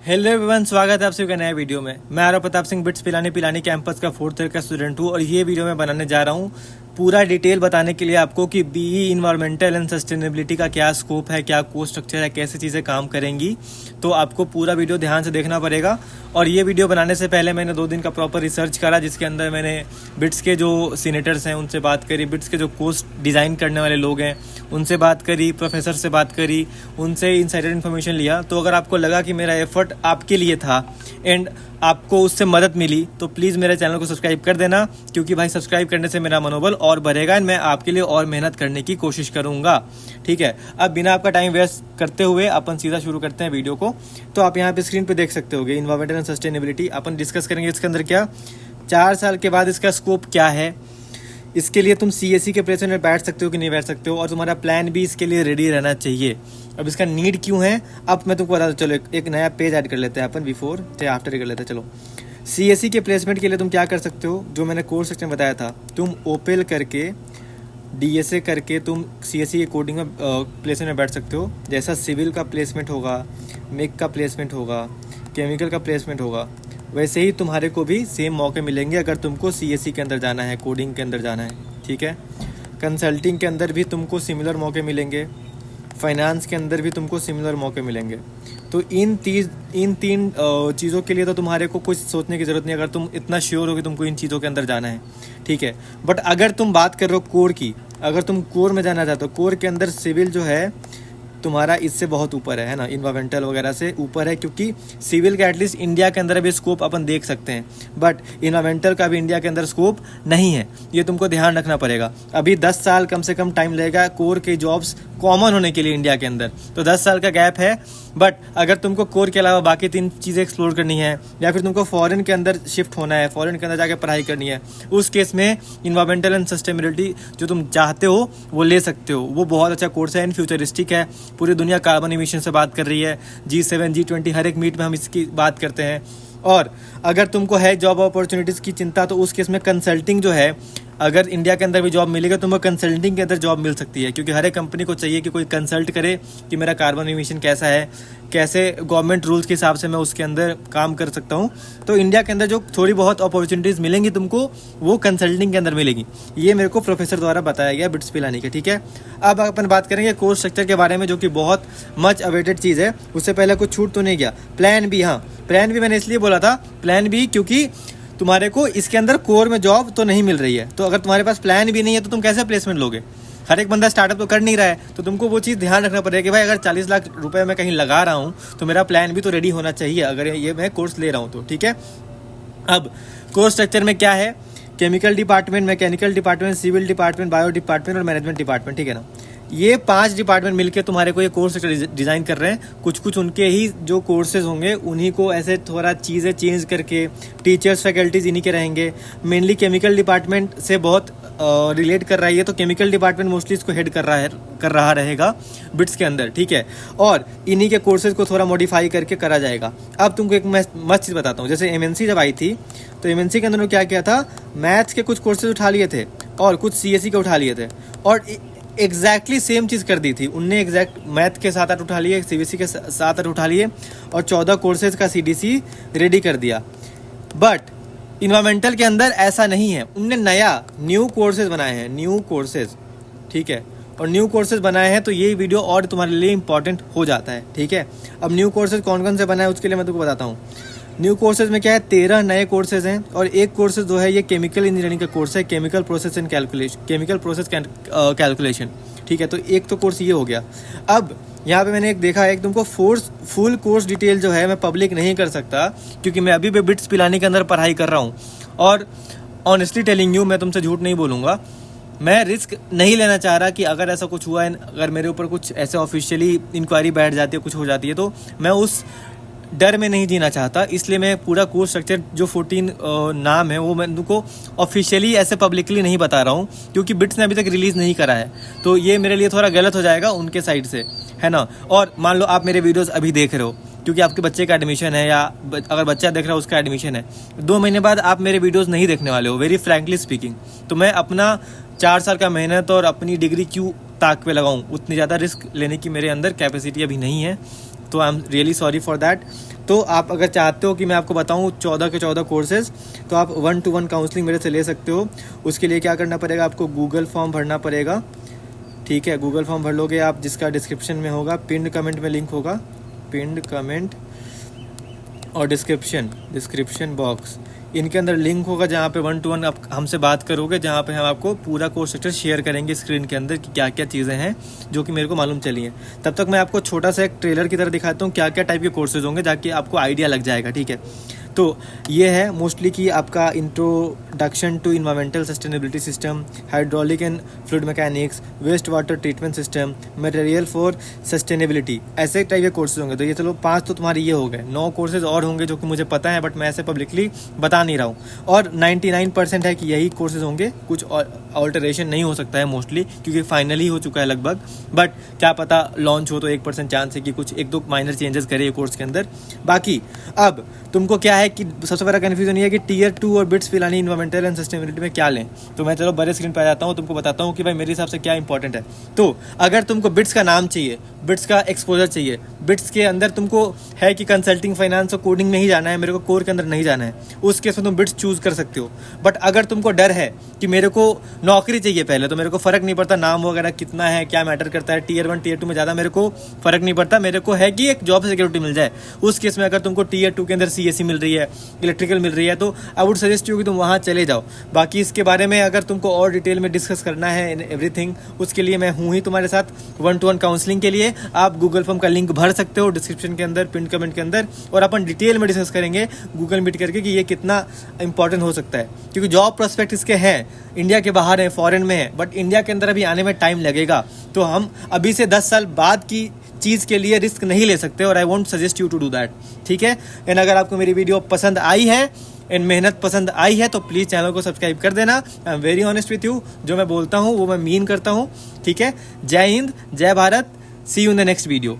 Hello everyone, स्वागत है आप सभी का नया वीडियो में। मैं आरव प्रताप सिंह बिट्स पिलानी कैंपस का 4th ईयर का स्टूडेंट हूँ और ये वीडियो मैं बनाने जा रहा हूँ पूरा डिटेल बताने के लिए आपको कि बीई इन्वायरमेंटल एंड सस्टेनेबिलिटी का क्या स्कोप है, क्या कोर्स स्ट्रक्चर है, कैसे चीज़ें काम करेंगी। तो आपको पूरा वीडियो ध्यान से देखना पड़ेगा। और ये वीडियो बनाने से पहले मैंने 2 दिन का प्रॉपर रिसर्च करा, जिसके अंदर मैंने बिट्स के जो सीनेटर्स हैं उनसे बात करी, बिट्स के जो कोर्स डिज़ाइन करने वाले लोग हैं उनसे बात करी, प्रोफेसर से बात करी, उनसे इनसाइडर इन्फॉर्मेशन लिया। तो अगर आपको लगा कि मेरा एफर्ट आपके लिए था एंड आपको उससे मदद मिली तो प्लीज़ मेरे चैनल को सब्सक्राइब कर देना, क्योंकि भाई सब्सक्राइब करने से मेरा मनोबल और बढ़ेगा एंड मैं आपके लिए और मेहनत करने की कोशिश करूंगा। ठीक है, अब बिना आपका टाइम वेस्ट करते हुए अपन सीधा शुरू करते हैं वीडियो को। तो आप यहाँ पे स्क्रीन पे देख सकते होगे environmental and sustainability. Upon discuss करेंगे इसके अंदर क्या 4 साल के बाद इसका स्कोप क्या है, इसके लिए तुम सीएससी के प्लेसमेंट में बैठ सकते हो कि नहीं बैठ सकते हो, और तुम्हारा प्लान भी इसके लिए रेडी रहना चाहिए। अब इसका नीड क्यों है अब मैं तुमको बता दूं। चलो एक नया पेज ऐड कर लेते हैं अपन, बिफोर थे आफ्टर कर लेते हैं। चलो सीएससी के प्लेसमेंट के लिए तुम क्या कर सकते हो, जो मैंने कोर्स सेक्शन में बताया था, तुम ओपेल करके डीएसए करके तुम सीएससी के कोडिंग में प्लेसमेंट में बैठ सकते हो। जैसा सिविल का प्लेसमेंट होगा, मेक का प्लेसमेंट होगा, केमिकल का प्लेसमेंट होगा, वैसे ही तुम्हारे को भी सेम मौके मिलेंगे अगर तुमको सीएससी के अंदर जाना है, कोडिंग के अंदर जाना है। ठीक है, कंसल्टिंग के अंदर भी तुमको सिमिलर मौके मिलेंगे, फाइनेंस के अंदर भी तुमको सिमिलर मौके मिलेंगे। तो इन 3 चीज़ों के लिए तो तुम्हारे को कुछ सोचने की ज़रूरत नहीं, अगर तुम इतना श्योर हो कि तुमको इन चीज़ों के अंदर जाना है। ठीक है, बट अगर तुम बात कर रहे हो कोर की, अगर तुम कोर में जाना चाहते हो, कोर के अंदर सिविल जो है तुम्हारा इससे बहुत ऊपर है ना, इन्वायरमेंटल वगैरह से ऊपर है, क्योंकि सिविल का एटलीस्ट इंडिया के अंदर भी स्कोप अपन देख सकते हैं, बट इन्वायरमेंटल का भी इंडिया के अंदर स्कोप नहीं है। ये तुमको ध्यान रखना पड़ेगा। अभी 10 साल कम से कम टाइम लगेगा कोर के जॉब्स कॉमन होने के लिए इंडिया के अंदर, तो 10 साल का गैप है। बट अगर तुमको कोर के अलावा बाकी 3 चीज़ें एक्सप्लोर करनी है, या फिर तुमको फॉरेन के अंदर शिफ्ट होना है, फॉरेन के अंदर जाके पढ़ाई करनी है, उस केस में इन्वायरमेंटल एंड सस्टेनेबिलिटी जो तुम चाहते हो वो ले सकते हो। वो बहुत अच्छा कोर्स है एंड फ्यूचरिस्टिक है। पूरी दुनिया कार्बन इमिशन से बात कर रही है, G7 G20 हर एक मीट में हम इसकी बात करते हैं। और अगर तुमको है जॉब अपॉर्चुनिटीज़ की चिंता, तो उस केस में कंसल्टिंग जो है, अगर इंडिया के अंदर भी जॉब मिलेगा तो तुमको कंसल्टिंग के अंदर जॉब मिल सकती है, क्योंकि हर एक कंपनी को चाहिए कि कोई कंसल्ट करे कि मेरा कार्बन इमिशन कैसा है, कैसे गवर्नमेंट रूल्स के हिसाब से मैं उसके अंदर काम कर सकता हूँ। तो इंडिया के अंदर जो थोड़ी बहुत अपॉर्चुनिटीज़ मिलेंगी तुमको, वो कंसल्टिंग के अंदर मिलेगी। ये मेरे को प्रोफेसर द्वारा बताया गया बिट्स पिलानी के। ठीक है, अब अपन बात करेंगे कोर्स स्ट्रक्चर के बारे में, जो कि बहुत मच अवेटेड चीज़ है। उससे पहले कुछ छूट तो नहीं गया। प्लान बी, हाँ प्लान बी मैंने इसलिए बोला था प्लान बी, क्योंकि तुम्हारे को इसके अंदर कोर में जॉब तो नहीं मिल रही है। तो अगर तुम्हारे पास प्लान भी नहीं है तो तुम कैसे प्लेसमेंट लोगे? हर एक बंदा स्टार्टअप तो कर नहीं रहा है, तो तुमको वो चीज़ ध्यान रखना पड़ेगा कि भाई अगर 40 लाख रुपए मैं कहीं लगा रहा हूँ तो मेरा प्लान भी तो रेडी होना चाहिए, अगर ये मैं कोर्स ले रहा हूँ तो। ठीक है, अब कोर्स स्ट्रक्चर में क्या है, chemical department, mechanical department, civil department, bio department और मैनेजमेंट डिपार्टमेंट। ठीक है ना, ये 5 डिपार्टमेंट मिलकर तुम्हारे को ये कोर्स डिज़ाइन कर रहे हैं। कुछ उनके ही जो कोर्सेज होंगे उन्हीं को ऐसे थोड़ा चीज़ें चेंज करके, टीचर्स फैकल्टीज इन्हीं के रहेंगे। मेनली केमिकल डिपार्टमेंट से बहुत रिलेट कर रहा है ये, तो केमिकल डिपार्टमेंट मोस्टली इसको हेड कर रहा रहेगा बिट्स के अंदर। ठीक है, और इन्हीं के कोर्सेज को थोड़ा मॉडिफाई करके करा जाएगा। अब तुमको एक मस्त चीज़ बताता हूँ। जैसे एमएनसी जब आई थी तो एमएनसी के अंदर क्या किया था, मैथ्स के कुछ कोर्सेज उठा लिए थे और कुछ सीएससी के उठा लिए थे, और एग्जैक्टली सेम चीज़ कर दी थी उनने। एग्जैक्ट मैथ के 7-8 उठा लिए, सीबीएसई के 7-8 उठा लिए, और 14 कोर्सेज का सीडीसी रेडी कर दिया। बट इन्वायरमेंटल के अंदर ऐसा नहीं है, उनने न्यू कोर्सेज बनाए हैं, न्यू कोर्सेज। ठीक है, और न्यू कोर्सेज बनाए हैं तो ये वीडियो और तुम्हारे लिए इंपॉर्टेंट हो जाता है। ठीक है, अब न्यू कोर्सेज कौन कौन से बनाए उसके लिए मैं तुमको बताता हूँ। न्यू कोर्सेज में क्या है, 13 नए कोर्सेज हैं, और एक कोर्सेज जो है ये केमिकल इंजीनियरिंग का कोर्स है, केमिकल प्रोसेस कैलकुलेशन। ठीक है, तो एक तो कोर्स ये हो गया। अब यहाँ पे मैंने एक देखा है कि तुमको फुल कोर्स डिटेल जो है मैं पब्लिक नहीं कर सकता, क्योंकि मैं अभी भी बिट्स पिलाने के अंदर पढ़ाई कर रहा हूँ। और ऑनेस्टली टेलिंग यू, मैं तुमसे झूठ नहीं बोलूँगा, मैं रिस्क नहीं लेना चाह रहा कि अगर ऐसा कुछ हुआ है, अगर मेरे ऊपर कुछ ऐसे ऑफिशियली इंक्वायरी बैठ जाती है, कुछ हो जाती है, तो मैं उस डर में नहीं जीना चाहता। इसलिए मैं पूरा कोर्स स्ट्रक्चर जो 14 नाम है वो मैं उनको ऑफिशियली ऐसे पब्लिकली नहीं बता रहा हूँ, क्योंकि बिट्स ने अभी तक रिलीज़ नहीं करा है। तो ये मेरे लिए थोड़ा गलत हो जाएगा उनके साइड से, है ना। और मान लो आप मेरे वीडियोस अभी देख रहे हो क्योंकि आपके बच्चे का एडमिशन है, या अगर बच्चा देख रहा है उसका एडमिशन है, 2 महीने बाद आप मेरे वीडियोस नहीं देखने वाले हो, वेरी फ्रैंकली स्पीकिंग। तो मैं अपना 4 साल का मेहनत और अपनी डिग्री क्यों ताक पे लगाऊं, उतनी ज़्यादा रिस्क लेने की मेरे अंदर कैपेसिटी अभी नहीं है। तो I am really sorry for that. तो आप अगर चाहते हो कि मैं आपको बताऊं 14 के 14 कोर्सेज, तो आप 1-to-1 काउंसलिंग मेरे से ले सकते हो। उसके लिए क्या करना पड़ेगा, आपको गूगल फॉर्म भरना पड़ेगा, ठीक है। गूगल फॉर्म भर लोगे आप, जिसका डिस्क्रिप्शन में होगा, पिन्ड कमेंट में लिंक होगा, पिन्ड कमेंट और डिस्क्रिप्शन बॉक्स, इनके अंदर लिंक होगा जहाँ पे 1-to-1 आप हमसे बात करोगे, जहाँ पे हम आपको पूरा कोर्स स्ट्रक्चर शेयर करेंगे स्क्रीन के अंदर कि क्या क्या चीज़ें हैं जो कि मेरे को मालूम चली हैं। तब तक मैं आपको छोटा सा एक ट्रेलर की तरह दिखाता हूँ क्या क्या टाइप के कोर्सेज होंगे, जाके आपको आइडिया लग जाएगा, ठीक है। तो ये है मोस्टली कि आपका introduction to environmental sustainability system, hydraulic and fluid mechanics, waste water treatment system, material for sustainability, ऐसे टाइप के कोर्सेज होंगे। तो ये चलो 5 तो तुम्हारे ये हो गए, 9 कोर्सेज और होंगे जो कि मुझे पता है, बट मैं ऐसे पब्लिकली बता नहीं रहा हूँ। और 99% है कि यही कोर्सेज होंगे, कुछ ऑल्टरेशन नहीं हो सकता है मोस्टली, क्योंकि फाइनली हो चुका है लगभग, बट क्या पता लॉन्च हो तो 1% चांस है कि कुछ 1-2 माइनर चेंजेस करे ये कोर्स के अंदर। बाकी अब तुमको क्या है कि सबसे बड़ा कन्फ्यूजन ये है कि टीयर 2 और bits Pilani environmental and sustainability में क्या लें। तो मैं चलो बड़े स्क्रीन पर आ जाता हूँ, तुमको बताता हूँ कि भाई मेरे हिसाब से क्या इंपॉर्टेंट है। तो अगर तुमको बिट्स का नाम चाहिए, बिट्स का एक्सपोजर चाहिए, बिट्स के अंदर तुमको है कि कंसल्टिंग, फाइनेंस और कोडिंग में ही जाना है, मेरे को कोर के अंदर नहीं जाना है, उस केस में तुम बिट्स चूज कर सकते हो। बट अगर तुमको डर है कि मेरे को नौकरी चाहिए पहले, तो मेरे को फर्क नहीं पड़ता नाम वगैरह कितना है, क्या मैटर करता है, टीयर 1 टीयर 2 में ज़्यादा मेरे को फर्क नहीं पड़ता, मेरे को है कि एक जॉब सिक्योरिटी मिल जाए। उस केस में अगर तुमको टीयर 2 के अंदर CSE मिल रही है, इलेक्ट्रिकल मिल रही है, तो आई वुड सजेस्ट यू कि तुम वहाँ चले जाओ। बाकी इसके बारे में अगर तुमको और डिटेल में डिस्कस करना है इन एवरीथिंग, उसके लिए मैं हूँ ही तुम्हारे साथ 1-to-1 काउंसलिंग के लिए। आप गूगल फॉर्म का लिंक भर सकते हो डिस्क्रिप्शन के अंदर, पिन कमेंट के अंदर, और अपन डिटेल में डिस्कस करेंगे गूगल मीट करके कि ये कितना इंपॉर्टेंट हो सकता है। क्योंकि जॉब प्रोस्पेक्ट इसके हैं, इंडिया के बाहर है, फॉरेन में है, बट इंडिया के अंदर अभी आने में टाइम लगेगा। तो हम अभी से 10 साल बाद की चीज़ के लिए रिस्क नहीं ले सकते, और I won't suggest you to do that, ठीक है। एंड अगर आपको मेरी वीडियो पसंद आई है एंड मेहनत पसंद आई है, तो प्लीज़ चैनल को सब्सक्राइब कर देना। I am very honest with you, जो मैं बोलता हूँ वो मैं मीन करता हूँ, ठीक है। जय हिंद, जय Bharat, see you in the next video.